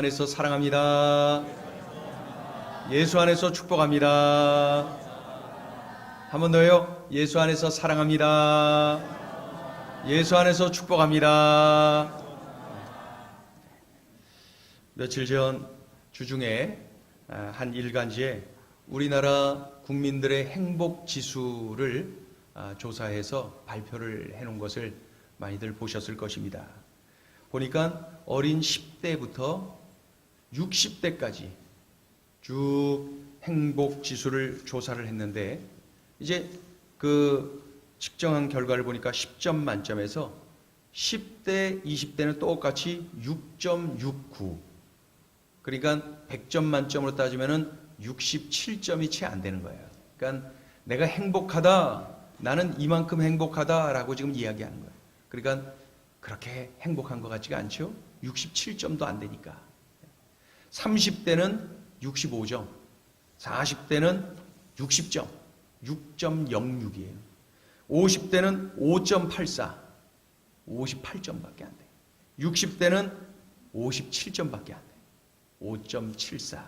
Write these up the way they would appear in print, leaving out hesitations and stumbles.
안에서 사랑합니다. 예수 안에서 축복합니다. 한 번 더요. 예수 안에서 사랑합니다. 예수 안에서 축복합니다. 며칠 전 주중에 한 일간지에 우리나라 국민들의 행복 지수를 조사해서 발표를 해놓은 것을 많이들 보셨을 것입니다. 보니까 어린 10대부터 60대까지 쭉 행복 지수를 조사를 했는데, 이제 그 측정한 결과를 보니까 10점 만점에서 10대, 20대는 똑같이 6.69. 그러니까 100점 만점으로 따지면은 67점이 채 안 되는 거예요. 그러니까 내가 행복하다, 나는 이만큼 행복하다라고 지금 이야기하는 거예요. 그러니까 그렇게 행복한 것 같지가 않죠? 67점도 안 되니까. 30대는 65점, 40대는 60점, 6.06이에요. 50대는 5.84, 58점밖에 안 돼요. 60대는 57점밖에 안 돼요. 5.74.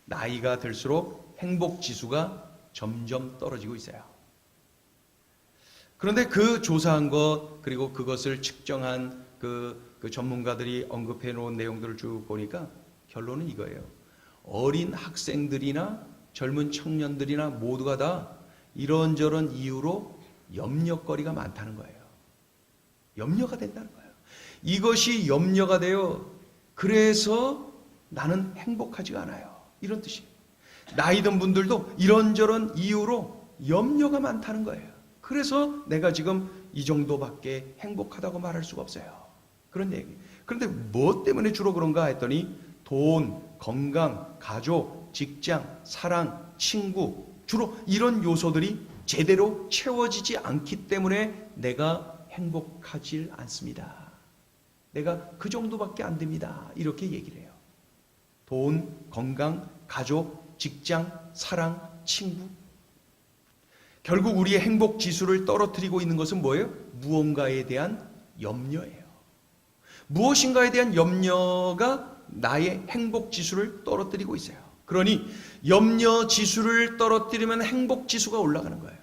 나이가 들수록 행복 지수가 점점 떨어지고 있어요. 그런데 그 조사한 것, 그리고 그것을 측정한 그 전문가들이 언급해 놓은 내용들을 쭉 보니까 결론은 이거예요. 어린 학생들이나 젊은 청년들이나 모두가 다 이런저런 이유로 염려거리가 많다는 거예요. 염려가 된다는 거예요. 이것이 염려가 되어 그래서 나는 행복하지가 않아요. 이런 뜻이에요. 나이 든 분들도 이런저런 이유로 염려가 많다는 거예요. 그래서 내가 지금 이 정도밖에 행복하다고 말할 수가 없어요. 그런 얘기. 그런데 뭐 때문에 주로 그런가 했더니 돈, 건강, 가족, 직장, 사랑, 친구, 주로 이런 요소들이 제대로 채워지지 않기 때문에 내가 행복하지 않습니다. 내가 그 정도밖에 안 됩니다. 이렇게 얘기를 해요. 돈, 건강, 가족, 직장, 사랑, 친구. 결국 우리의 행복 지수를 떨어뜨리고 있는 것은 뭐예요? 무언가에 대한 염려예요. 무엇인가에 대한 염려가 나의 행복 지수를 떨어뜨리고 있어요. 그러니 염려 지수를 떨어뜨리면 행복 지수가 올라가는 거예요.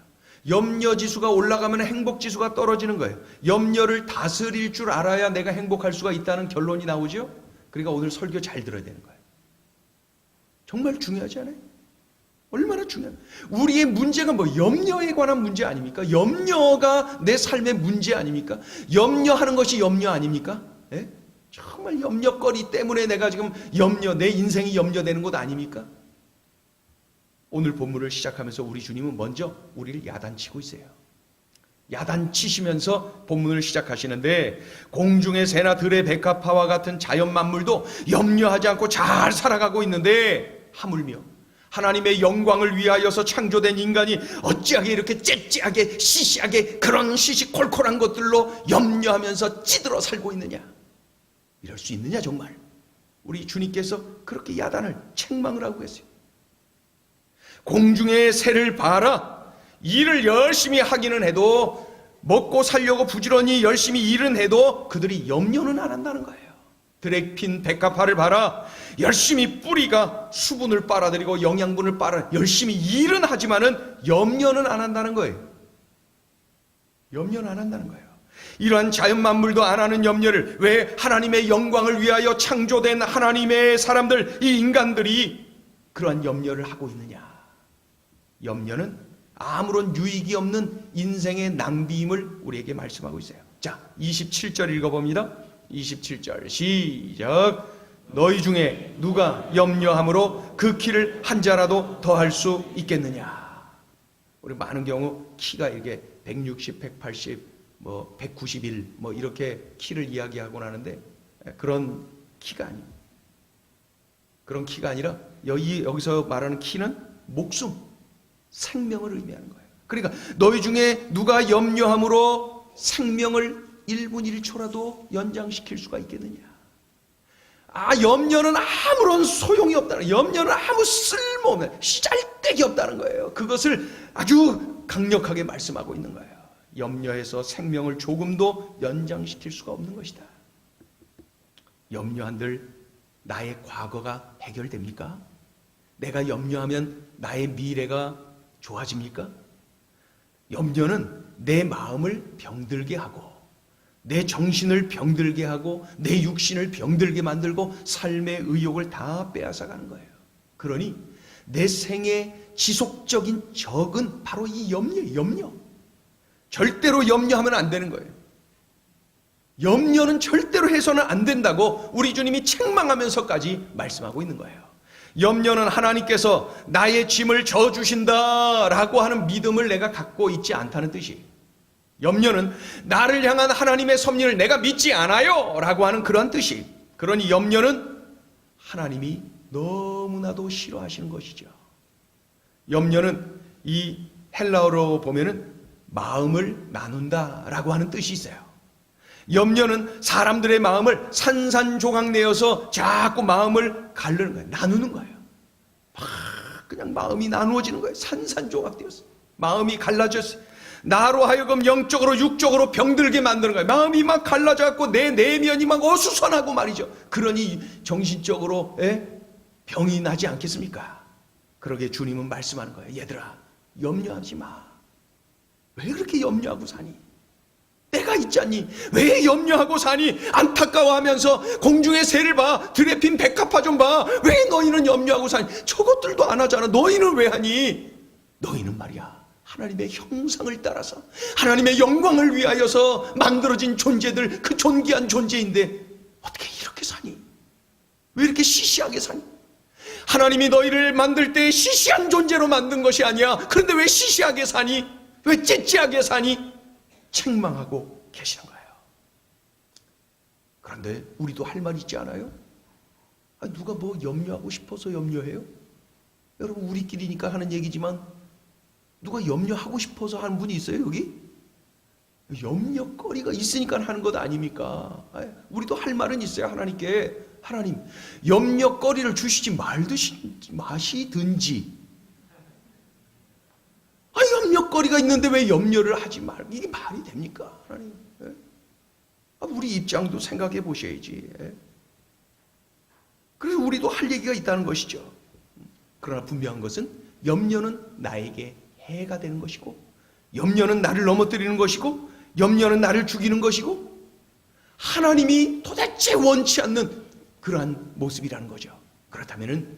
염려 지수가 올라가면 행복 지수가 떨어지는 거예요. 염려를 다스릴 줄 알아야 내가 행복할 수가 있다는 결론이 나오죠. 그러니까 오늘 설교 잘 들어야 되는 거예요. 정말 중요하지 않아요? 얼마나 중요해요. 우리의 문제가 뭐 염려에 관한 문제 아닙니까? 염려가 내 삶의 문제 아닙니까? 염려하는 것이 염려 아닙니까? 예? 정말 염려거리 때문에 내가 지금 내 인생이 염려되는 것 아닙니까? 오늘 본문을 시작하면서 우리 주님은 먼저 우리를 야단치고 있어요. 야단치시면서 본문을 시작하시는데, 공중의 새나 들의 백합화와 같은 자연 만물도 염려하지 않고 잘 살아가고 있는데 하물며 하나님의 영광을 위하여서 창조된 인간이 어찌하게 이렇게 째째하게 시시하게 그런 시시콜콜한 것들로 염려하면서 찌들어 살고 있느냐. 이럴 수 있느냐 정말. 우리 주님께서 그렇게 야단을 책망을 하고 계세요. 공중의 새를 봐라. 일을 열심히 하기는 해도, 먹고 살려고 부지런히 열심히 일은 해도 그들이 염려는 안 한다는 거예요. 들에 핀 백합화를 봐라. 열심히 뿌리가 수분을 빨아들이고 영양분을 열심히 일은 하지만은 염려는 안 한다는 거예요. 염려는 안 한다는 거예요. 이러한 자연 만물도 안 하는 염려를 왜 하나님의 영광을 위하여 창조된 하나님의 사람들, 이 인간들이 그러한 염려를 하고 있느냐. 염려는 아무런 유익이 없는 인생의 낭비임을 우리에게 말씀하고 있어요. 자, 27절 읽어봅니다. 27절 시작. 너희 중에 누가 염려함으로 그 키를 한 자라도 더할 수 있겠느냐. 우리 많은 경우 키가 이렇게 160, 180, 191 이렇게 키를 이야기하곤 하는데, 그런 키가 아닙니다. 그런 키가 아니라 여기서 말하는 키는 목숨, 생명을 의미하는 거예요. 그러니까 너희 중에 누가 염려함으로 생명을 1분 1초라도 연장시킬 수가 있겠느냐. 염려는 아무런 소용이 없다는, 염려는 아무 쓸모없는, 시잘데기 없다는 거예요. 그것을 아주 강력하게 말씀하고 있는 거예요. 염려해서 생명을 조금도 연장시킬 수가 없는 것이다. 염려한들 나의 과거가 해결됩니까? 내가 염려하면 나의 미래가 좋아집니까? 염려는 내 마음을 병들게 하고 내 정신을 병들게 하고 내 육신을 병들게 만들고 삶의 의욕을 다 빼앗아가는 거예요. 그러니 내 생의 지속적인 적은 바로 이 염려. 절대로 염려하면 안 되는 거예요. 염려는 절대로 해서는 안 된다고 우리 주님이 책망하면서까지 말씀하고 있는 거예요. 염려는 하나님께서 나의 짐을 져주신다라고 하는 믿음을 내가 갖고 있지 않다는 뜻이에요. 염려는 나를 향한 하나님의 섭리를 내가 믿지 않아요 라고 하는 그런 뜻이에요. 그러니 염려는 하나님이 너무나도 싫어하시는 것이죠. 염려는 이 헬라어로 보면은 마음을 나눈다라고 하는 뜻이 있어요. 염려는 사람들의 마음을 산산조각 내어서 자꾸 마음을 가르는 거예요. 나누는 거예요. 막 그냥 마음이 나누어지는 거예요. 산산조각 되었어요. 마음이 갈라졌어요. 나로 하여금 영적으로 육적으로 병들게 만드는 거예요. 마음이 막 갈라져갖고 내 내면이 막 어수선하고 말이죠. 그러니 정신적으로 병이 나지 않겠습니까? 그러게 주님은 말씀하는 거예요. 얘들아, 염려하지 마. 왜 그렇게 염려하고 사니? 내가 있잖니. 왜 염려하고 사니? 안타까워하면서 공중의 새를 봐. 들에 핀 백합화 좀 봐. 왜 너희는 염려하고 사니? 저것들도 안 하잖아. 너희는 왜 하니? 너희는 말이야, 하나님의 형상을 따라서 하나님의 영광을 위하여서 만들어진 존재들, 그 존귀한 존재인데 어떻게 이렇게 사니? 왜 이렇게 시시하게 사니? 하나님이 너희를 만들 때 시시한 존재로 만든 것이 아니야. 그런데 왜 시시하게 사니? 왜 찌찌하게 사니? 책망하고 계시는 거예요. 그런데 우리도 할 말 있지 않아요? 누가 뭐 염려하고 싶어서 염려해요? 여러분, 우리끼리니까 하는 얘기지만 누가 염려하고 싶어서 하는 분이 있어요, 여기? 염려거리가 있으니까 하는 것 아닙니까? 우리도 할 말은 있어요, 하나님께. 하나님, 염려거리를 주시지 마시든지. 염려거리가 있는데 왜 염려를 하지 말고, 이게 말이 됩니까, 하나님? 우리 입장도 생각해 보셔야지. 그래서 우리도 할 얘기가 있다는 것이죠. 그러나 분명한 것은 염려는 나에게 해가 되는 것이고, 염려는 나를 넘어뜨리는 것이고, 염려는 나를 죽이는 것이고, 하나님이 도대체 원치 않는 그러한 모습이라는 거죠. 그렇다면은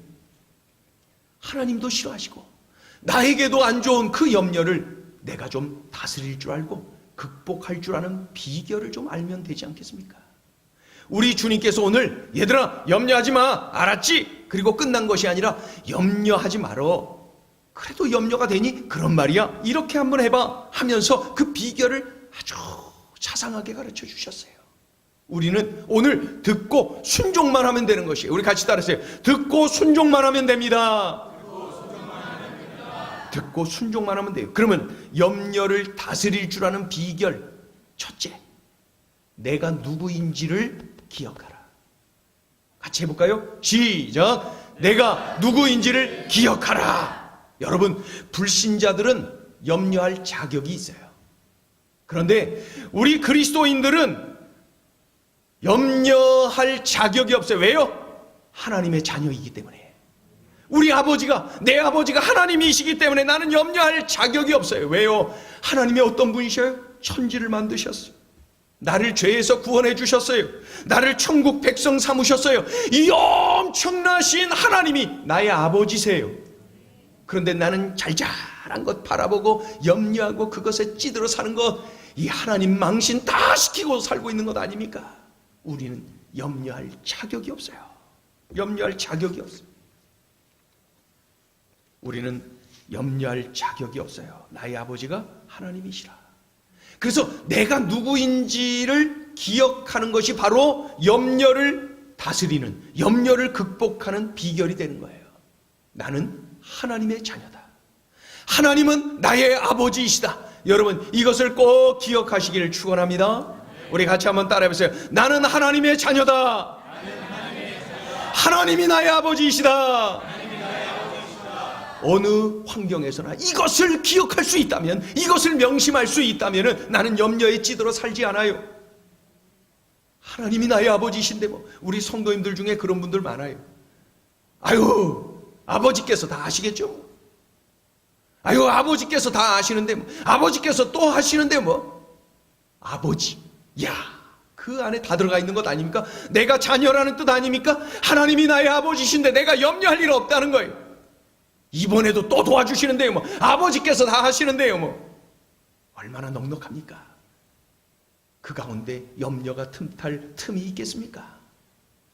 하나님도 싫어하시고 나에게도 안 좋은 그 염려를 내가 좀 다스릴 줄 알고 극복할 줄 아는 비결을 좀 알면 되지 않겠습니까? 우리 주님께서 오늘 얘들아 염려하지 마, 알았지? 그리고 끝난 것이 아니라 염려하지 말어. 그래도 염려가 되니? 그런 말이야. 이렇게 한번 해봐 하면서 그 비결을 아주 자상하게 가르쳐 주셨어요. 우리는 오늘 듣고 순종만 하면 되는 것이에요. 우리 같이 따라하세요. 듣고 순종만 하면 됩니다. 듣고 순종만 하면 돼요. 그러면 염려를 다스릴 줄 아는 비결, 첫째, 내가 누구인지를 기억하라. 같이 해볼까요? 시작. 내가 누구인지를 기억하라. 여러분, 불신자들은 염려할 자격이 있어요. 그런데 우리 그리스도인들은 염려할 자격이 없어요. 왜요? 하나님의 자녀이기 때문에. 우리 아버지가, 내 아버지가 하나님이시기 때문에 나는 염려할 자격이 없어요. 왜요? 하나님이 어떤 분이셔요? 천지를 만드셨어요. 나를 죄에서 구원해 주셨어요. 나를 천국 백성 삼으셨어요. 이 엄청나신 하나님이 나의 아버지세요. 그런데 나는 잘잘한 것 바라보고 염려하고 그것에 찌들어 사는 것, 이 하나님 망신 다 시키고 살고 있는 것 아닙니까? 우리는 염려할 자격이 없어요. 염려할 자격이 없어요. 우리는 염려할 자격이 없어요. 나의 아버지가 하나님이시라. 그래서 내가 누구인지를 기억하는 것이 바로 염려를 다스리는, 염려를 극복하는 비결이 되는 거예요. 나는 하나님의 자녀다. 하나님은 나의 아버지이시다. 여러분, 이것을 꼭 기억하시기를 축원합니다. 우리 같이 한번 따라해보세요. 나는 하나님의 자녀다. 하나님이 나의 아버지이시다. 어느 환경에서나 이것을 기억할 수 있다면, 이것을 명심할 수 있다면 나는 염려에 찌들어 살지 않아요. 하나님이 나의 아버지이신데 뭐. 우리 성도님들 중에 그런 분들 많아요. 아유, 아버지께서 다 아시겠죠. 아유, 아버지께서 다 아시는데 뭐. 아버지께서 또 하시는데 뭐. 아버지, 야, 그 안에 다 들어가 있는 것 아닙니까? 내가 자녀라는 뜻 아닙니까? 하나님이 나의 아버지신데 내가 염려할 일 없다는 거예요. 이번에도 또 도와주시는데요 뭐. 아버지께서 다 하시는데요 뭐. 얼마나 넉넉합니까? 그 가운데 염려가 틈탈 틈이 있겠습니까?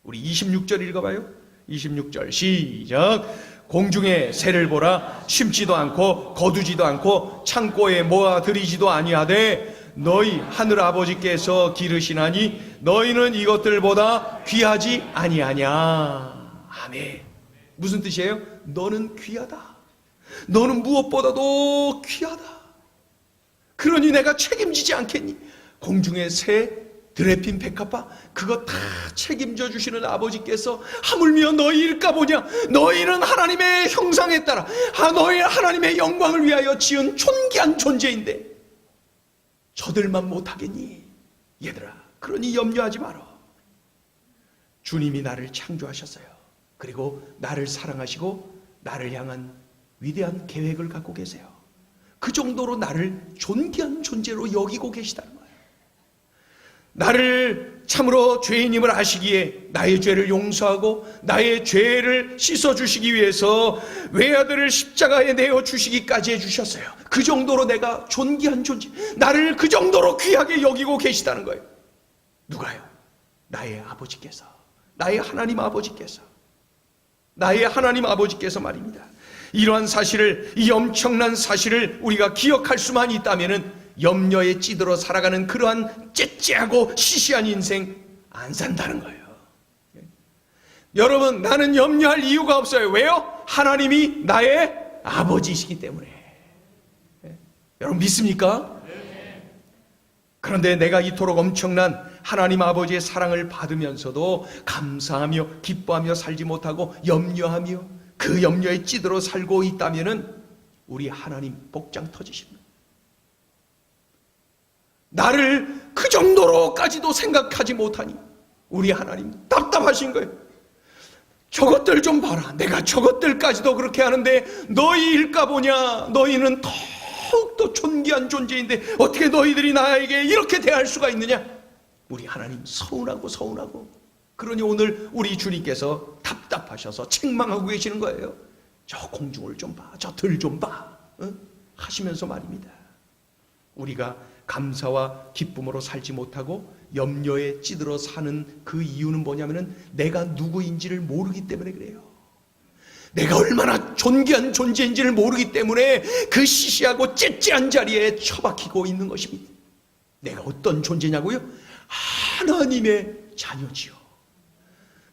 우리 26절 읽어봐요. 26절 시작. 공중의 새를 보라. 심지도 않고 거두지도 않고 창고에 모아들이지도 아니하되 너희 하늘 아버지께서 기르시나니 너희는 이것들보다 귀하지 아니하냐. 아멘. 무슨 뜻이에요? 너는 귀하다. 너는 무엇보다도 귀하다. 그러니 내가 책임지지 않겠니? 공중의 새, 드레핀 백합화, 그거 다 책임져 주시는 아버지께서 하물며 너희일까 보냐. 너희는 하나님의 형상에 따라 너희 하나님의 영광을 위하여 지은 존귀한 존재인데 저들만 못하겠니? 얘들아, 그러니 염려하지 마라. 주님이 나를 창조하셨어요. 그리고 나를 사랑하시고 나를 향한 위대한 계획을 갖고 계세요. 그 정도로 나를 존귀한 존재로 여기고 계시다는 거예요. 나를 참으로 죄인임을 아시기에 나의 죄를 용서하고 나의 죄를 씻어주시기 위해서 외아들을 십자가에 내어주시기까지 해주셨어요. 그 정도로 내가 존귀한 존재, 나를 그 정도로 귀하게 여기고 계시다는 거예요. 누가요? 나의 아버지께서, 나의 하나님 아버지께서, 나의 하나님 아버지께서 말입니다. 이러한 사실을, 이 엄청난 사실을 우리가 기억할 수만 있다면은 염려에 찌들어 살아가는 그러한 째째하고 시시한 인생 안 산다는 거예요. 여러분, 나는 염려할 이유가 없어요. 왜요? 하나님이 나의 아버지이시기 때문에. 여러분 믿습니까? 그런데 내가 이토록 엄청난 하나님 아버지의 사랑을 받으면서도 감사하며 기뻐하며 살지 못하고 염려하며 그 염려에 찌들어 살고 있다면은 우리 하나님 복장 터지십니다. 나를 그 정도로까지도 생각하지 못하니 우리 하나님 답답하신 거예요. 저것들 좀 봐라. 내가 저것들까지도 그렇게 하는데 너희일까 보냐. 너희는 더욱더 존귀한 존재인데 어떻게 너희들이 나에게 이렇게 대할 수가 있느냐. 우리 하나님 서운하고 그러니 오늘 우리 주님께서 답답하셔서 책망하고 계시는 거예요. 저 공중을 좀 봐, 저 들 좀 봐, 하시면서 말입니다. 우리가 감사와 기쁨으로 살지 못하고 염려에 찌들어 사는 그 이유는 뭐냐면은 내가 누구인지를 모르기 때문에 그래요. 내가 얼마나 존귀한 존재인지를 모르기 때문에 그 시시하고 째째한 자리에 처박히고 있는 것입니다. 내가 어떤 존재냐고요? 하나님의 자녀지요.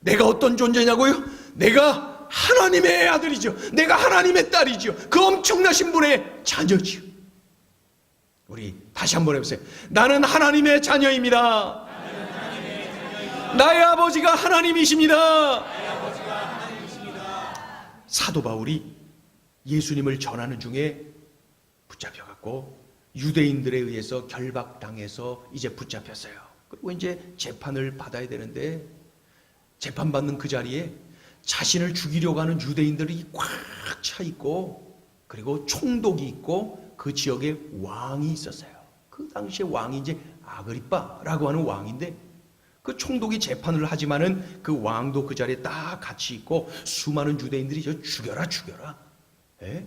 내가 어떤 존재냐고요? 내가 하나님의 아들이죠. 내가 하나님의 딸이죠. 그 엄청나신 분의 자녀지요. 우리 다시 한번 해보세요. 나는 하나님의 자녀입니다. 나의 아버지가 하나님이십니다. 사도 바울이 예수님을 전하는 중에 붙잡혀갖고 유대인들에 의해서 결박당해서 이제 붙잡혔어요. 그리고 이제 재판을 받아야 되는데 재판받는 그 자리에 자신을 죽이려고 하는 유대인들이 꽉 차 있고 그리고 총독이 있고 그 지역에 왕이 있었어요. 그 당시에 왕이 이제 아그리빠라고 하는 왕인데 그 총독이 재판을 하지만은 그 왕도 그 자리에 딱 같이 있고 수많은 유대인들이 저 죽여라. 예?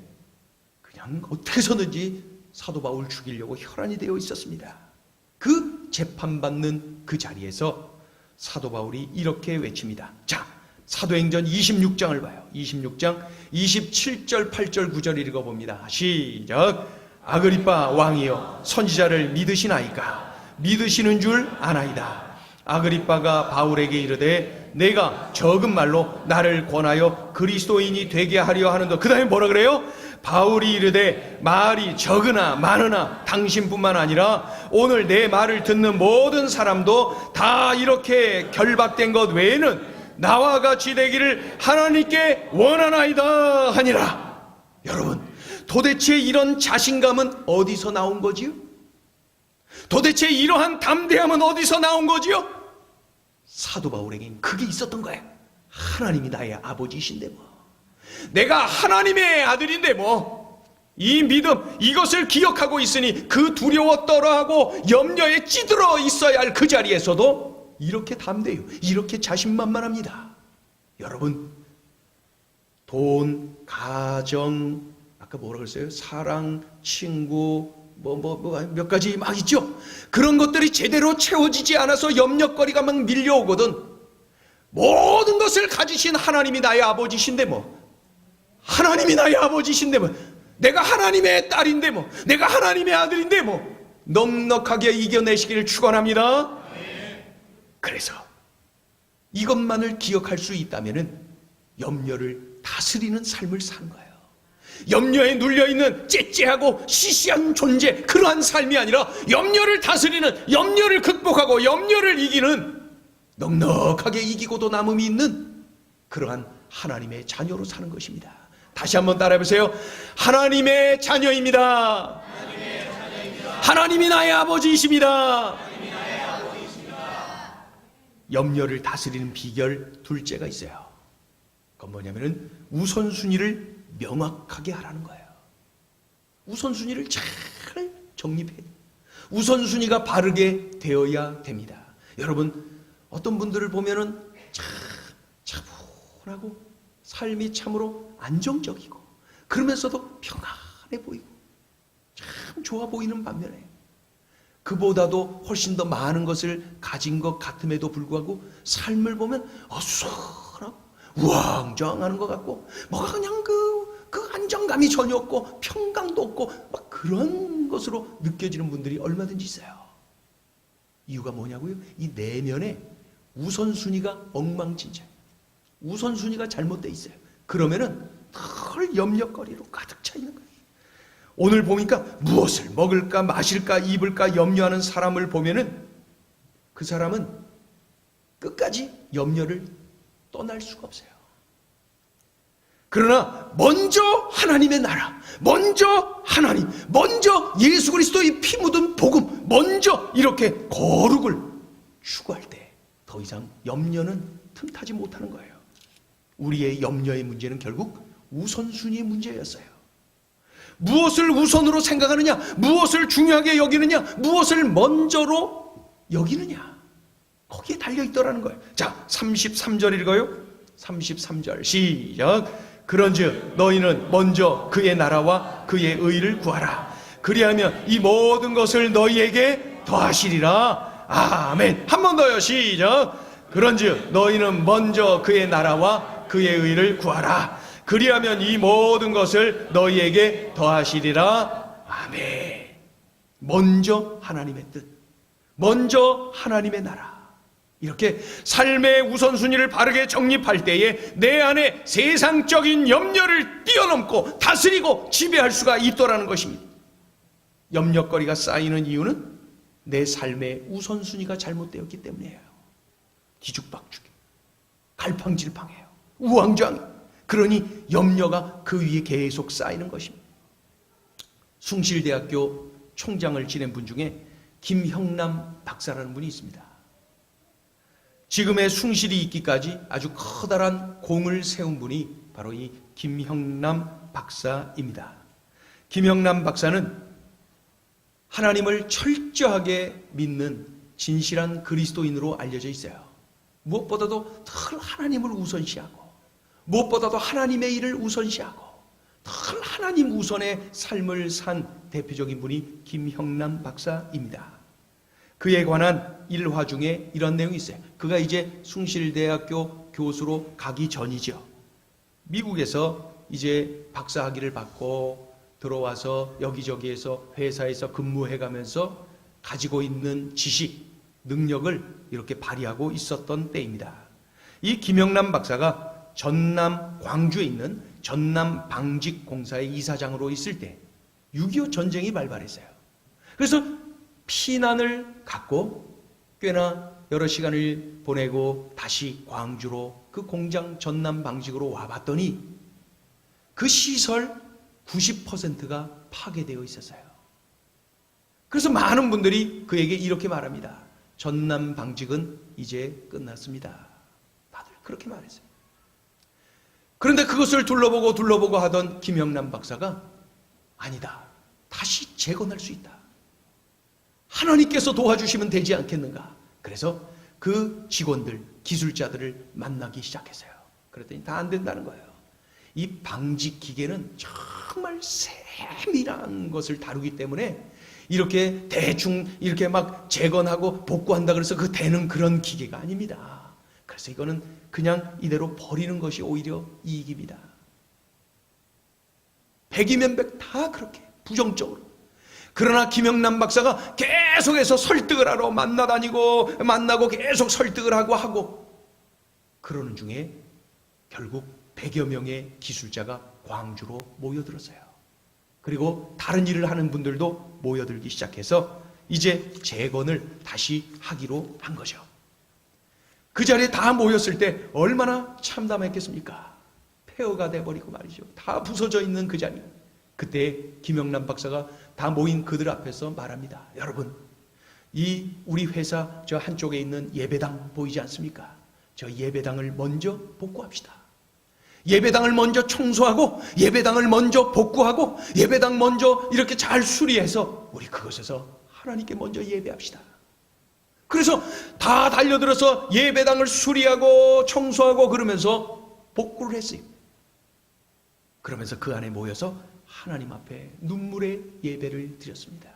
그냥 어떻게 해서든지 사도 바울 죽이려고 혈안이 되어 있었습니다. 그 재판받는 그 자리에서 사도 바울이 이렇게 외칩니다. 자, 사도행전 26장을 봐요. 26장 27절 8절 9절 읽어봅니다. 시작. 아그리빠 왕이여 선지자를 믿으시나이까? 믿으시는 줄 아나이다. 아그리빠가 바울에게 이르되 내가 적은 말로 나를 권하여 그리스도인이 되게 하려 하는도. 그 다음에 뭐라 그래요? 바울이 이르되 말이 적으나 많으나 당신뿐만 아니라 오늘 내 말을 듣는 모든 사람도 다 이렇게 결박된 것 외에는 나와 같이 되기를 하나님께 원하나이다 하니라. 여러분, 도대체 이런 자신감은 어디서 나온 거지요? 도대체 이러한 담대함은 어디서 나온 거지요? 사도 바울에겐 그게 있었던 거야. 하나님이 나의 아버지이신데 뭐, 내가 하나님의 아들인데 뭐, 이 믿음, 이것을 기억하고 있으니 그 두려워 떨어하고 염려에 찌들어 있어야 할 그 자리에서도 이렇게 담대해요. 이렇게 자신만만합니다. 여러분, 돈, 가정, 아까 뭐라 그랬어요? 사랑, 친구, 몇 가지 막 있죠? 그런 것들이 제대로 채워지지 않아서 염려거리가 막 밀려오거든. 모든 것을 가지신 하나님이 나의 아버지신데 뭐, 하나님이 나의 아버지신데 뭐, 내가 하나님의 딸인데 뭐, 내가 하나님의 아들인데 뭐, 넉넉하게 이겨내시기를 축원합니다. 그래서 이것만을 기억할 수 있다면은 염려를 다스리는 삶을 사는 거예요. 염려에 눌려있는 째째하고 시시한 존재, 그러한 삶이 아니라 염려를 다스리는, 염려를 극복하고 염려를 이기는, 넉넉하게 이기고도 남음이 있는 그러한 하나님의 자녀로 사는 것입니다. 다시 한번 따라해보세요. 하나님의 자녀입니다. 하나님이 나의 아버지이십니다. 염려를 다스리는 비결 둘째가 있어요. 그건 뭐냐면은 우선순위를 명확하게 하라는 거예요. 우선순위를 잘 정립해야 돼요. 우선순위가 바르게 되어야 됩니다. 여러분, 어떤 분들을 보면은 참 차분하고 삶이 참으로 안정적이고 그러면서도 평안해 보이고 참 좋아 보이는 반면에 그보다도 훨씬 더 많은 것을 가진 것 같음에도 불구하고 삶을 보면 어수선하고 우왕좌왕하는 것 같고 뭐가 그냥 그 안정감이 전혀 없고 평강도 없고 막 그런 것으로 느껴지는 분들이 얼마든지 있어요. 이유가 뭐냐고요? 이 내면에 우선순위가 엉망진창, 우선순위가 잘못되어 있어요. 그러면은 늘 염려거리로 가득 차 있는 거예요. 오늘 보니까 무엇을 먹을까 마실까 입을까 염려하는 사람을 보면은 그 사람은 끝까지 염려를 떠날 수가 없어요. 그러나 먼저 하나님의 나라, 먼저 하나님, 먼저 예수 그리스도의 피 묻은 복음, 먼저 이렇게 거룩을 추구할 때 더 이상 염려는 틈타지 못하는 거예요. 우리의 염려의 문제는 결국 우선순위의 문제였어요. 무엇을 우선으로 생각하느냐, 무엇을 중요하게 여기느냐, 무엇을 먼저로 여기느냐, 거기에 달려있더라는 거예요. 자, 33절 읽어요. 33절 시작. 그런즉 너희는 먼저 그의 나라와 그의 의를 구하라. 그리하면 이 모든 것을 너희에게 더하시리라. 아멘. 한 번 더요. 시작. 그런즉 너희는 먼저 그의 나라와 그의 의를 구하라. 그리하면 이 모든 것을 너희에게 더하시리라. 아멘. 먼저 하나님의 뜻, 먼저 하나님의 나라, 이렇게 삶의 우선순위를 바르게 정립할 때에 내 안에 세상적인 염려를 뛰어넘고 다스리고 지배할 수가 있더라는 것입니다. 염려거리가 쌓이는 이유는 내 삶의 우선순위가 잘못되었기 때문이에요. 뒤죽박죽, 갈팡질팡해요. 우왕좌왕. 그러니 염려가 그 위에 계속 쌓이는 것입니다. 숭실대학교 총장을 지낸 분 중에 김형남 박사라는 분이 있습니다. 지금의 숭실이 있기까지 아주 커다란 공을 세운 분이 바로 이 김형남 박사입니다. 김형남 박사는 하나님을 철저하게 믿는 진실한 그리스도인으로 알려져 있어요. 무엇보다도 늘 하나님을 우선시하고, 무엇보다도 하나님의 일을 우선시하고, 늘 하나님 우선의 삶을 산 대표적인 분이 김형남 박사입니다. 그에 관한 일화 중에 이런 내용이 있어요. 그가 이제 숭실대학교 교수로 가기 전이죠. 미국에서 이제 박사학위를 받고 들어와서 여기저기에서 회사에서 근무해가면서 가지고 있는 지식, 능력을 이렇게 발휘하고 있었던 때입니다. 이 김영남 박사가 전남 광주에 있는 전남 방직공사의 이사장으로 있을 때 6.25 전쟁이 발발했어요. 그래서 피난을 갖고 꽤나 여러 시간을 보내고 다시 광주로 그 공장 전남 방직으로 와봤더니 그 시설 90%가 파괴되어 있었어요. 그래서 많은 분들이 그에게 이렇게 말합니다. 전남 방직은 이제 끝났습니다. 다들 그렇게 말했어요. 그런데 그것을 둘러보고 하던 김영남 박사가 아니다. 다시 재건할 수 있다. 하나님께서 도와주시면 되지 않겠는가. 그래서 그 직원들, 기술자들을 만나기 시작했어요. 그랬더니 다 안 된다는 거예요. 이 방직 기계는 정말 세밀한 것을 다루기 때문에 이렇게 대충 이렇게 막 재건하고 복구한다 그래서 그 되는 그런 기계가 아닙니다. 그래서 이거는 그냥 이대로 버리는 것이 오히려 이익입니다. 백이면 백 다 그렇게 부정적으로. 그러나 김영남 박사가 계속해서 설득을 하러 만나고 계속 설득을 하고 그러는 중에 결국 100여 명의 기술자가 광주로 모여들었어요. 그리고 다른 일을 하는 분들도 모여들기 시작해서 이제 재건을 다시 하기로 한 거죠. 그 자리에 다 모였을 때 얼마나 참담했겠습니까? 폐허가 돼버리고 말이죠. 다 부서져 있는 그 자리. 그때 김영남 박사가 다 모인 그들 앞에서 말합니다. 여러분, 이 우리 회사 저 한쪽에 있는 예배당 보이지 않습니까? 저 예배당을 먼저 복구합시다. 예배당을 먼저 청소하고 예배당을 먼저 복구하고 예배당 먼저 이렇게 잘 수리해서 우리 그곳에서 하나님께 먼저 예배합시다. 그래서 다 달려들어서 예배당을 수리하고 청소하고 그러면서 복구를 했어요. 그러면서 그 안에 모여서 하나님 앞에 눈물의 예배를 드렸습니다.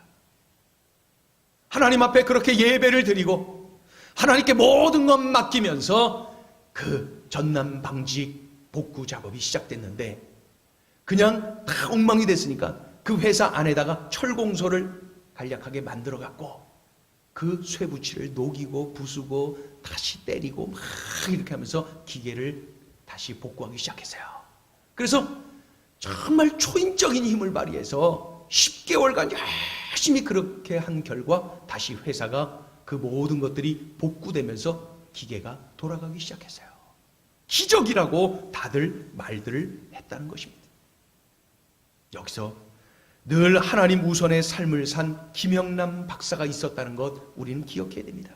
하나님 앞에 그렇게 예배를 드리고 하나님께 모든 것 맡기면서 그 전남 방직 복구 작업이 시작됐는데 그냥 다 엉망이 됐으니까 그 회사 안에다가 철공소를 간략하게 만들어 갖고 그 쇠붙이를 녹이고 부수고 다시 때리고 막 이렇게 하면서 기계를 다시 복구하기 시작했어요. 그래서 정말 초인적인 힘을 발휘해서 10개월간 열심히 그렇게 한 결과 다시 회사가 그 모든 것들이 복구되면서 기계가 돌아가기 시작했어요. 기적이라고 다들 말들을 했다는 것입니다. 여기서 늘 하나님 우선의 삶을 산 김영남 박사가 있었다는 것 우리는 기억해야 됩니다.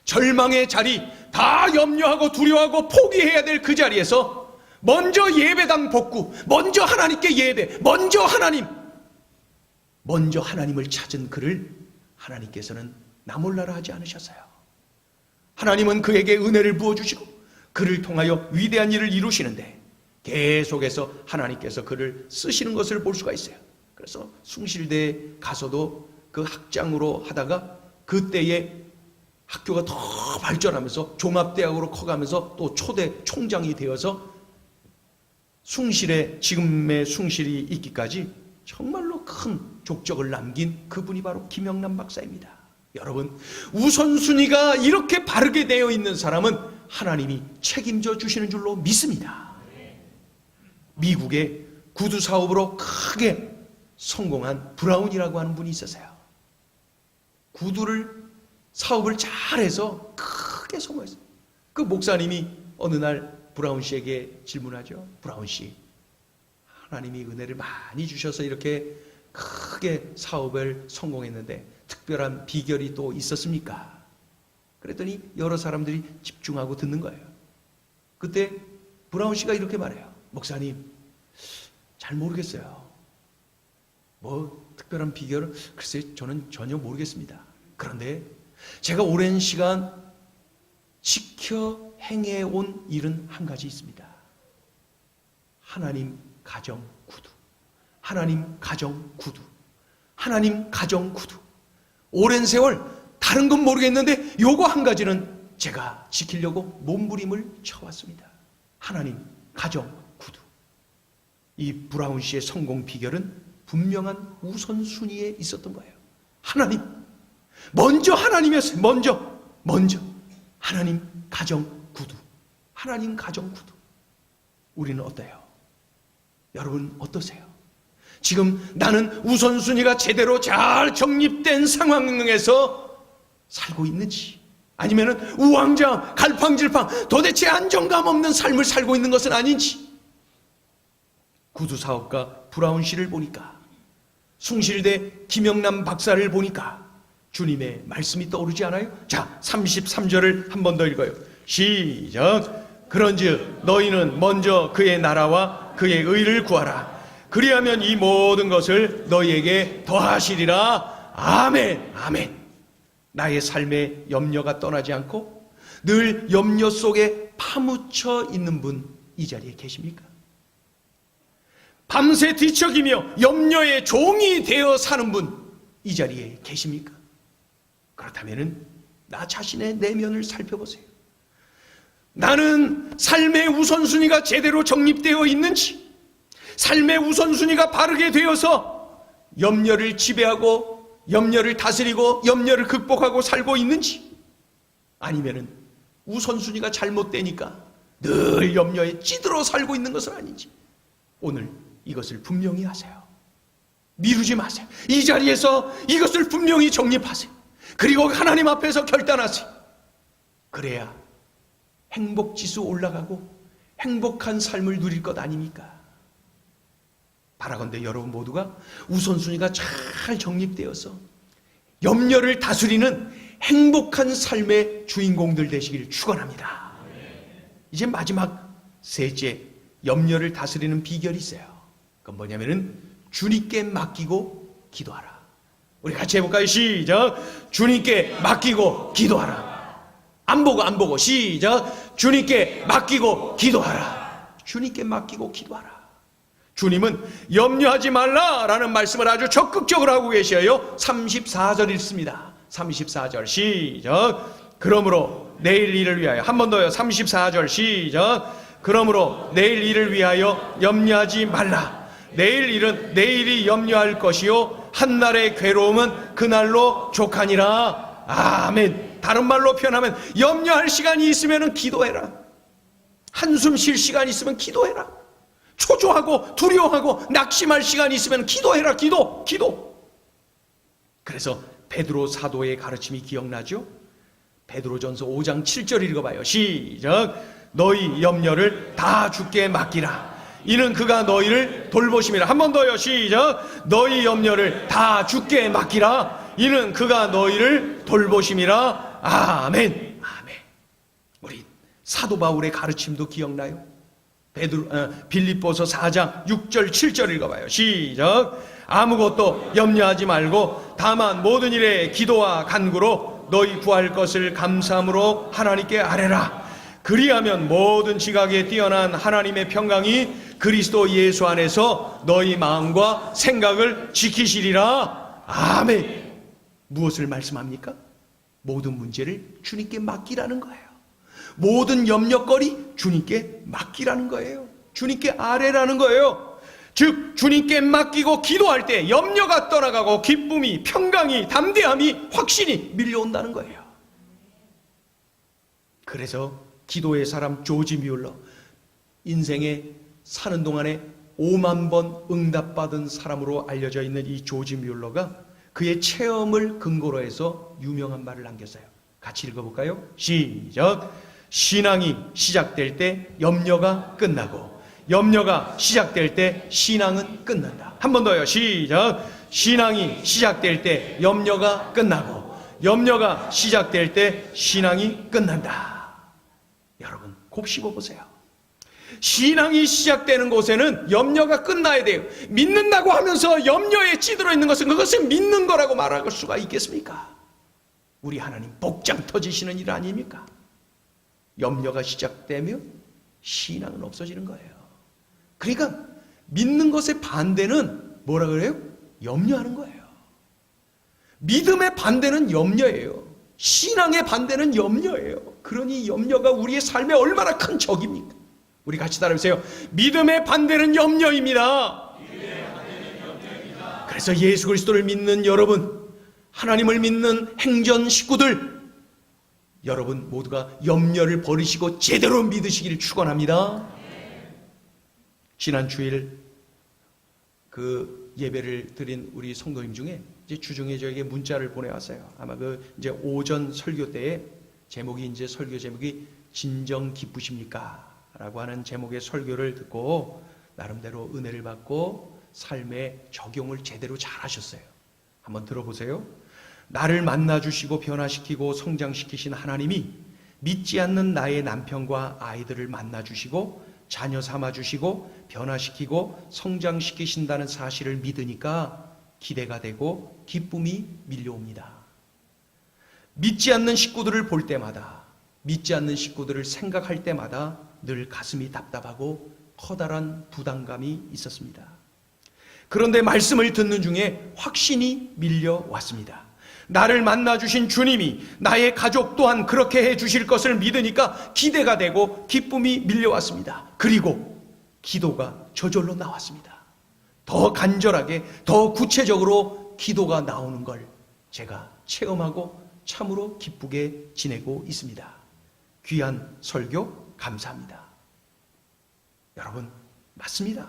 절망의 자리, 다 염려하고 두려워하고 포기해야 될 그 자리에서 먼저 예배당 복구, 먼저 하나님께 예배, 먼저 하나님을 찾은 그를 하나님께서는 나몰라라 하지 않으셨어요. 하나님은 그에게 은혜를 부어주시고 그를 통하여 위대한 일을 이루시는데 계속해서 하나님께서 그를 쓰시는 것을 볼 수가 있어요. 그래서 숭실대에 가서도 그 학장으로 하다가 그때에 학교가 더 발전하면서 종합대학으로 커가면서 또 초대 총장이 되어서 숭실에 지금의 숭실이 있기까지 정말로 큰 족적을 남긴 그분이 바로 김영남 박사입니다. 여러분, 우선순위가 이렇게 바르게 되어 있는 사람은 하나님이 책임져 주시는 줄로 믿습니다. 미국의 구두 사업으로 크게 성공한 브라운이라고 하는 분이 있었어요. 구두를 사업을 잘해서 크게 성공했어요. 그 목사님이 어느 날 브라운 씨에게 질문하죠. 브라운 씨, 하나님이 은혜를 많이 주셔서 이렇게 크게 사업을 성공했는데 특별한 비결이 또 있었습니까? 그랬더니 여러 사람들이 집중하고 듣는 거예요. 그때 브라운 씨가 이렇게 말해요. 목사님, 잘 모르겠어요. 뭐 특별한 비결은 글쎄 저는 전혀 모르겠습니다. 그런데 제가 오랜 시간 지켜 행해온 일은 한 가지 있습니다. 하나님 가정 구두. 하나님 가정 구두. 하나님 가정 구두. 오랜 세월 다른 건 모르겠는데 요거 한 가지는 제가 지키려고 몸부림을 쳐왔습니다. 하나님 가정 구두. 이 브라운 씨의 성공 비결은 분명한 우선순위에 있었던 거예요. 하나님. 먼저 하나님이었어요. 먼저. 하나님 가정 구두. 하나님 가정 구두. 우리는 어때요? 여러분 어떠세요? 지금 나는 우선순위가 제대로 잘 정립된 상황에서 살고 있는지, 아니면 우왕좌왕 갈팡질팡 도대체 안정감 없는 삶을 살고 있는 것은 아닌지. 구두 사업가 브라운 씨를 보니까, 숭실대 김영남 박사를 보니까 주님의 말씀이 떠오르지 않아요? 자, 33절을 한 번 더 읽어요. 시작. 그런즉 너희는 먼저 그의 나라와 그의 의를 구하라. 그리하면 이 모든 것을 너희에게 더하시리라. 아멘. 아멘. 나의 삶에 염려가 떠나지 않고 늘 염려 속에 파묻혀 있는 분 이 자리에 계십니까? 밤새 뒤척이며 염려의 종이 되어 사는 분 이 자리에 계십니까? 그렇다면 나 자신의 내면을 살펴보세요. 나는 삶의 우선순위가 제대로 정립되어 있는지, 삶의 우선순위가 바르게 되어서 염려를 지배하고 염려를 다스리고 염려를 극복하고 살고 있는지, 아니면은 우선순위가 잘못되니까 늘 염려에 찌들어 살고 있는 것은 아닌지, 오늘 이것을 분명히 하세요. 미루지 마세요. 이 자리에서 이것을 분명히 정립하세요. 그리고 하나님 앞에서 결단하세요. 그래야 행복지수 올라가고 행복한 삶을 누릴 것 아닙니까? 바라건대 여러분 모두가 우선순위가 잘 정립되어서 염려를 다스리는 행복한 삶의 주인공들 되시기를 축원합니다. 이제 마지막 셋째, 염려를 다스리는 비결이 있어요. 그건 뭐냐면은 주님께 맡기고 기도하라. 우리 같이 해볼까요? 시작. 주님께 맡기고 기도하라. 안 보고 시작. 주님께 맡기고 기도하라. 주님께 맡기고 기도하라. 주님은 염려하지 말라라는 말씀을 아주 적극적으로 하고 계셔요. 34절 읽습니다. 34절 시작. 그러므로 내일 일을 위하여, 한 번 더요. 34절 시작. 그러므로 내일 일을 위하여 염려하지 말라. 내일 일은 내일이 염려할 것이요 한날의 괴로움은 그날로 족하니라. 아멘. 다른 말로 표현하면 염려할 시간이 있으면 기도해라. 한숨 쉴 시간이 있으면 기도해라. 초조하고 두려워하고 낙심할 시간이 있으면 기도해라. 기도. 그래서 베드로 사도의 가르침이 기억나죠? 베드로전서 5장 7절 읽어봐요. 시작. 너희 염려를 다 주께 맡기라. 이는 그가 너희를 돌보심이라. 한 번 더요. 시작. 너희 염려를 다 주께 맡기라. 이는 그가 너희를 돌보심이라. 아멘. 아멘. 우리 사도 바울의 가르침도 기억나요? 빌립보서 4장 6절 7절 읽어봐요. 시작. 아무것도 염려하지 말고 다만 모든 일에 기도와 간구로 너희 구할 것을 감사함으로 하나님께 아뢰라. 그리하면 모든 지각에 뛰어난 하나님의 평강이 그리스도 예수 안에서 너희 마음과 생각을 지키시리라. 아멘. 무엇을 말씀합니까? 모든 문제를 주님께 맡기라는 거예요. 모든 염려거리 주님께 맡기라는 거예요. 주님께 아뢰라는 거예요. 즉 주님께 맡기고 기도할 때 염려가 떠나가고 기쁨이, 평강이, 담대함이, 확신이 밀려온다는 거예요. 그래서 기도의 사람 조지 뮬러, 인생에 사는 동안에 5만 번 응답받은 사람으로 알려져 있는 이 조지 뮬러가 그의 체험을 근거로 해서 유명한 말을 남겼어요. 같이 읽어볼까요? 시작. 신앙이 시작될 때 염려가 끝나고 염려가 시작될 때 신앙은 끝난다. 한 번 더요. 시작. 신앙이 시작될 때 염려가 끝나고 염려가 시작될 때 신앙이 끝난다. 여러분 곱씹어 보세요. 신앙이 시작되는 곳에는 염려가 끝나야 돼요. 믿는다고 하면서 염려에 찌들어 있는 것은 그것을 믿는 거라고 말할 수가 있겠습니까? 우리 하나님 복장 터지시는 일 아닙니까? 염려가 시작되면 신앙은 없어지는 거예요. 그러니까 믿는 것의 반대는 뭐라 그래요? 염려하는 거예요. 믿음의 반대는 염려예요. 신앙의 반대는 염려예요. 그러니 염려가 우리의 삶에 얼마나 큰 적입니까? 우리 같이 따라해보세요. 믿음의 반대는 염려입니다. 그래서 예수 그리스도를 믿는 여러분, 하나님을 믿는 행전 식구들, 여러분 모두가 염려를 버리시고 제대로 믿으시기를 축원합니다. 지난 주일 그 예배를 드린 우리 성도님 중에 이제 주중에 저에게 문자를 보내왔어요. 아마 그 이제 오전 설교 때에 제목이 이제 설교 제목이 진정 기쁘십니까? 라고 하는 제목의 설교를 듣고 나름대로 은혜를 받고 삶에 적용을 제대로 잘 하셨어요. 한번 들어보세요. 나를 만나주시고 변화시키고 성장시키신 하나님이 믿지 않는 나의 남편과 아이들을 만나주시고 자녀 삼아주시고 변화시키고 성장시키신다는 사실을 믿으니까 기대가 되고 기쁨이 밀려옵니다. 믿지 않는 식구들을 볼 때마다, 믿지 않는 식구들을 생각할 때마다 늘 가슴이 답답하고 커다란 부담감이 있었습니다. 그런데 말씀을 듣는 중에 확신이 밀려왔습니다. 나를 만나주신 주님이 나의 가족 또한 그렇게 해주실 것을 믿으니까 기대가 되고 기쁨이 밀려왔습니다. 그리고 기도가 저절로 나왔습니다. 더 간절하게, 더 구체적으로 기도가 나오는 걸 제가 체험하고 참으로 기쁘게 지내고 있습니다. 귀한 설교 감사합니다. 여러분, 맞습니다.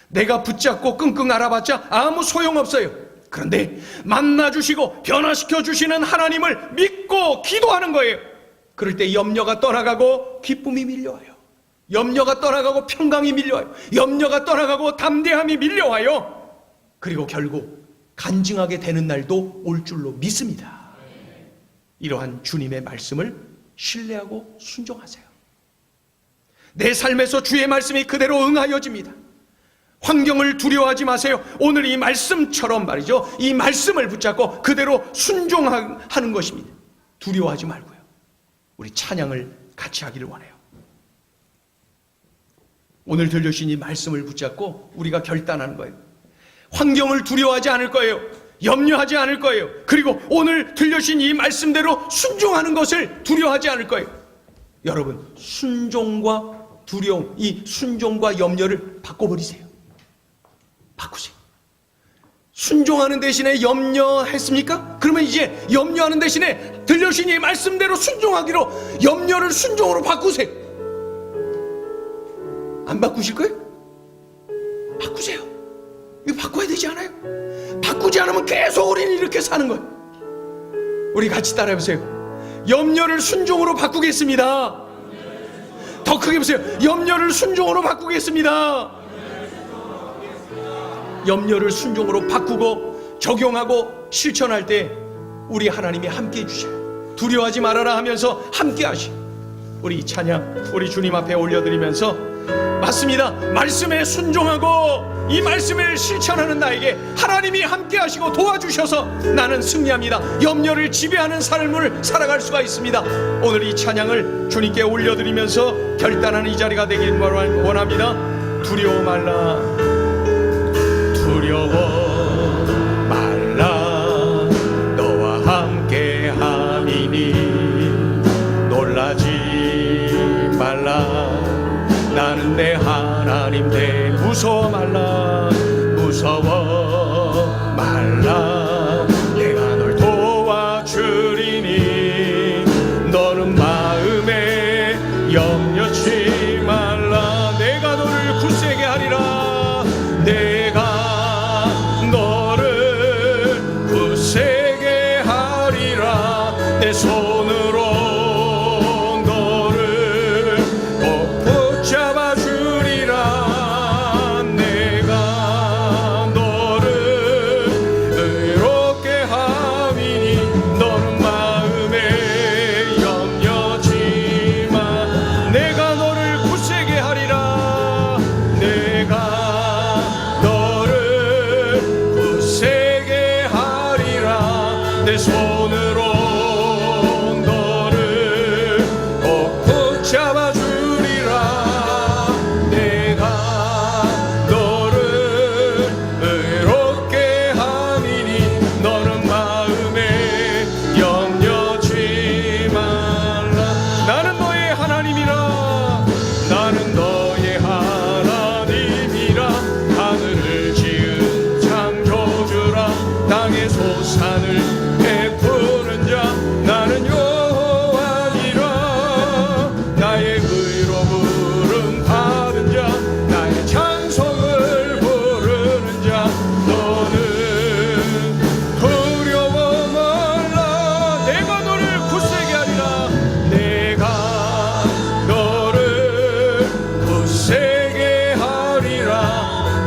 내가 붙잡고 끙끙 앓아봤자 아무 소용없어요. 그런데 만나주시고 변화시켜주시는 하나님을 믿고 기도하는 거예요. 그럴 때 염려가 떠나가고 기쁨이 밀려와요. 염려가 떠나가고 평강이 밀려와요. 염려가 떠나가고 담대함이 밀려와요. 그리고 결국 간증하게 되는 날도 올 줄로 믿습니다. 이러한 주님의 말씀을 신뢰하고 순종하세요. 내 삶에서 주의 말씀이 그대로 응하여집니다. 환경을 두려워하지 마세요. 오늘 이 말씀처럼 말이죠, 이 말씀을 붙잡고 그대로 순종하는 것입니다. 두려워하지 말고요. 우리 찬양을 같이 하기를 원해요. 오늘 들려주신 이 말씀을 붙잡고 우리가 결단하는 거예요. 환경을 두려워하지 않을 거예요. 염려하지 않을 거예요. 그리고 오늘 들려주신 이 말씀대로 순종하는 것을 두려워하지 않을 거예요. 여러분, 순종과 두려움, 이 순종과 염려를 바꿔버리세요. 바꾸세요. 순종하는 대신에 염려했습니까? 그러면 이제 염려하는 대신에 들려주신 이 말씀대로 순종하기로 염려를 순종으로 바꾸세요. 안 바꾸실 거예요? 바꾸세요. 이거 바꿔야 되지 않아요? 바꾸지 않으면 계속 우리는 이렇게 사는 거예요. 우리 같이 따라해보세요. 염려를 순종으로 바꾸겠습니다. 더 크게 보세요. 염려를 순종으로 바꾸겠습니다. 염려를 순종으로 바꾸고 적용하고 실천할 때 우리 하나님이 함께 해주셔요. 두려워하지 말아라 하면서 함께 하시고, 우리 찬양 우리 주님 앞에 올려드리면서, 맞습니다. 말씀에 순종하고 이 말씀을 실천하는 나에게 하나님이 함께 하시고 도와주셔서 나는 승리합니다. 염려를 지배하는 삶을 살아갈 수가 있습니다. 오늘 이 찬양을 주님께 올려드리면서 결단하는 이 자리가 되길 원합니다. 두려워 말라, 두려워 말라, 너와 함께 함이니 놀라지 말라, 나는 내 하나님 돼. 무서워 말라, 무서워 말라, 내가 널 도와주리니 너는 마음에 염려치 말라, 내가 너를 굳세게 하리라, 내가 너를 굳세게 하리라, 내 손으로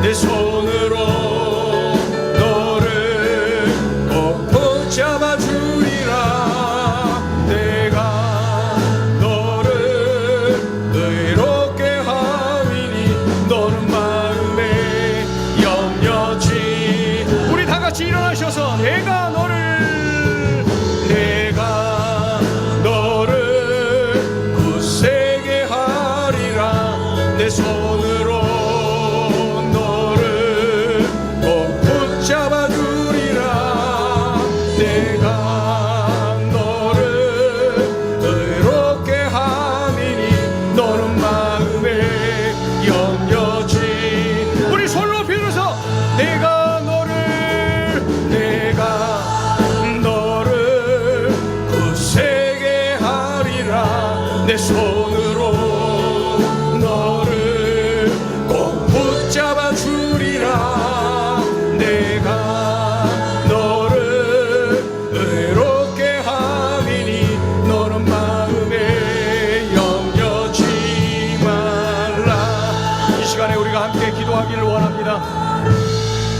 내 손으로 너를 꼭 붙잡아 손으로 너를 꼭 붙잡아 주리라. 내가 너를 의롭게 하리니 너는 마음에 염려지. 우리 손을 높이 들어서 내가 너를 굳세게 하리라. 내 손으로 너를 꼭 붙잡아 주리라. 내가 너를 의롭게 하리니 너는 마음에 염려지 말라. 이 시간에 우리가 함께 기도하기를 원합니다.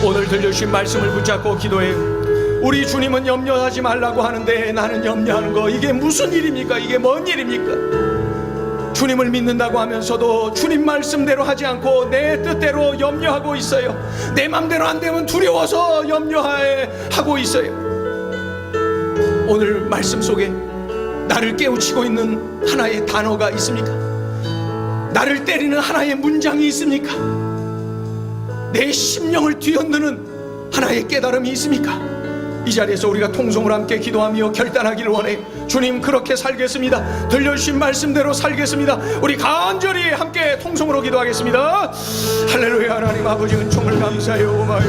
오늘 들려주신 말씀을 붙잡고 기도해요. 우리 주님은 염려하지 말라고 하는데 나는 염려하는 거, 이게 무슨 일입니까? 이게 뭔 일입니까? 주님을 믿는다고 하면서도 주님 말씀대로 하지 않고 내 뜻대로 염려하고 있어요. 내 맘대로 안 되면 두려워서 염려하고 있어요. 오늘 말씀 속에 나를 깨우치고 있는 하나의 단어가 있습니까? 나를 때리는 하나의 문장이 있습니까? 내 심령을 뒤흔드는 하나의 깨달음이 있습니까? 이 자리에서 우리가 통성으로 함께 기도하며 결단하기를 원해. 주님, 그렇게 살겠습니다. 들려주신 말씀대로 살겠습니다. 우리 간절히 함께 통성으로 기도하겠습니다. 할렐루야. 하나님 아버지, 은총을 감사해요. 고마워요.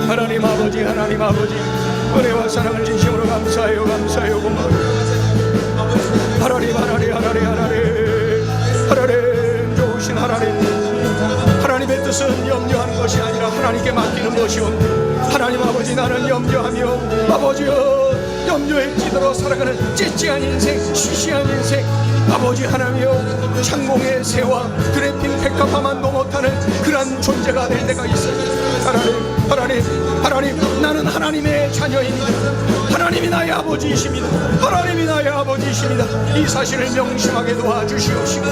하나님 아버지, 하나님 아버지, 은혜와 사랑을 진심으로 감사해요. 감사해요. 고마워요. 하나님, 하나님, 하나님, 하나님, 하나님, 좋으신 하나님. 하나님의 뜻은 염려하는 것이 아니라 하나님께 맡기는 것이오. 하나님 아버지, 나는 염려하며 아버지여 염려에 찌들어 살아가는 찌찌한 인생, 시시한 인생, 아버지 하나님이여 창공의 새와 그래핀 백합화만도 못하는 그러한 존재가 될 때가 있어요. 하나님, 하나님, 하나님, 나는 하나님의 자녀입니다. 하나님이 나의 아버지이십니다. 하나님이 나의 아버지이십니다. 이 사실을 명심하게 도와주시옵시고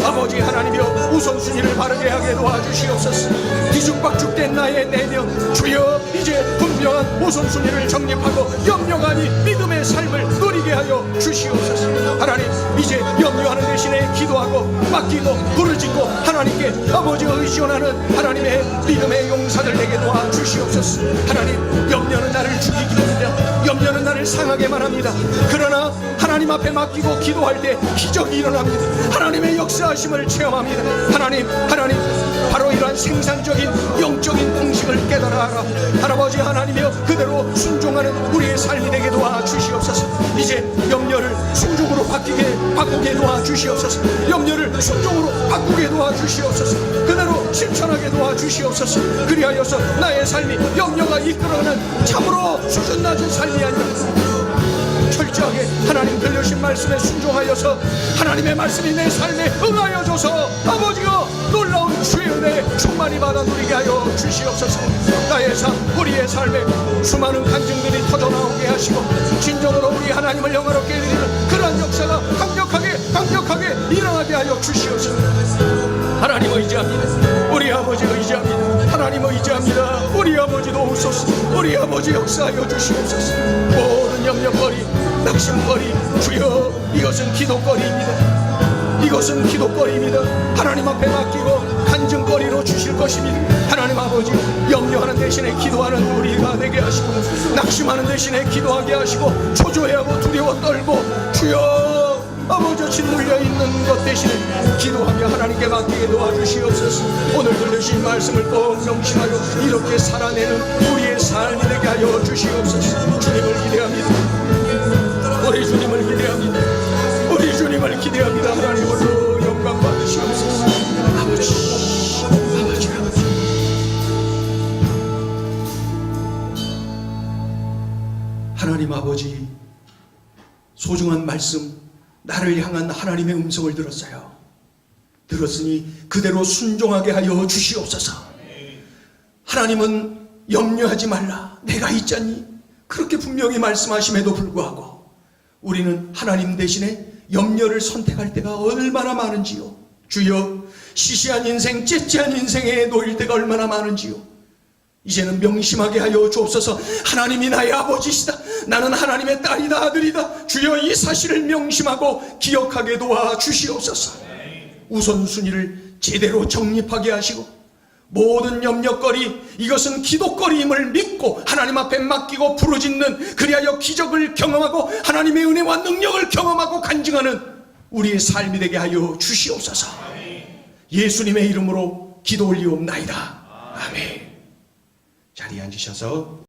아버지 하나님이여 우선순위를 바르게 하게 도와주시옵소서. 뒤죽박죽된 나의 내면 주여 이제 분명한 우선순위를 정립하고 염려가 아닌 믿음의 삶을 누리게 하여 주시옵소서. 하나님, 이제 염려하는 대신에 기도하고 맡기고 부르짖고 하나님께 아버지 의존하는 하나님의 믿음의 용사들 되게 도와주시옵소서. 하나님, 염려는 나를 죽이기도 합니다. 염려는 나를 상하게만 합니다. 그러나 하나님 앞에 맡기고 기도할 때 기적이 일어납니다. 하나님의 역사하심을 체험합니다. 하나님, 하나님, 바로 이러한 생산적인 영적인 공식을 깨달아 알아 할아버지 하나님이여 그대로 순종하는 우리의 삶이 되게 도와주시옵소서. 이제 염려를 순종으로 바꾸게 도와주시옵소서. 염려를 순종으로 바꾸게 도와주시옵소서. 그대로 실천하게 도와주시옵소서. 그리하여서 나의 삶이 염려가 이끌어가는 참으로 수준 낮은 삶이 아니라 철저하게 하나님 들려주신 말씀에 순종하여서 하나님의 말씀이 내 삶에 응하여줘서 아버지가 놀라운 주의 은혜 충만히 받아 누리게 하여 주시옵소서. 나의 삶, 우리의 삶에 수많은 간증들이 터져나오게 하시고 진정으로 우리 하나님을 영화롭게 드리는 그러한 역사가 강력하게 일어나게 하여 주시옵소서. 하나님 의지합니다. 우리 아버지 의지합니다. 하나님 의지합니다. 우리 아버지 도우소서. 우리 아버지 역사하여 주시옵소서. 모든 염려거리, 낙심거리 주여 이것은 기도거리입니다. 이것은 기도거리입니다. 하나님 앞에 맡기고 간증거리로 주실 것입니다. 하나님 아버지, 염려하는 대신에 기도하는 우리가 되게 하시고 낙심하는 대신에 기도하게 하시고 초조해하고 두려워 떨고 주여 아버지 짓눌려 있는 것 대신에 기도하며 하나님께 맡기게 도와주시옵소서. 오늘 들으신 말씀을 꼭 명심하여 이렇게 살아내는 우리의 삶이 되게 하여 주시옵소서. 주님을 기대합니다. 우리 주님을 기대합니다. 우리 주님을 기대합니다. 하나님 홀로 영광 받으시옵소서. 아버지, 하나님 아버지, 소중한 말씀, 나를 향한 하나님의 음성을 들었어요. 들었으니 그대로 순종하게 하여 주시옵소서. 하나님은 염려하지 말라, 내가 있잖니, 그렇게 분명히 말씀하심에도 불구하고 우리는 하나님 대신에 염려를 선택할 때가 얼마나 많은지요. 주여, 시시한 인생, 째째한 인생에 놓일 때가 얼마나 많은지요. 이제는 명심하게 하여 주옵소서. 하나님이 나의 아버지시다. 나는 하나님의 딸이다, 아들이다. 주여, 이 사실을 명심하고 기억하게 도와주시옵소서. 우선순위를 제대로 정립하게 하시고 모든 염려거리, 이것은 기도거리임을 믿고 하나님 앞에 맡기고 부르짖는, 그리하여 기적을 경험하고 하나님의 은혜와 능력을 경험하고 간증하는 우리의 삶이 되게 하여 주시옵소서. 예수님의 이름으로 기도 올리옵나이다. 아멘. 자리에 앉으셔서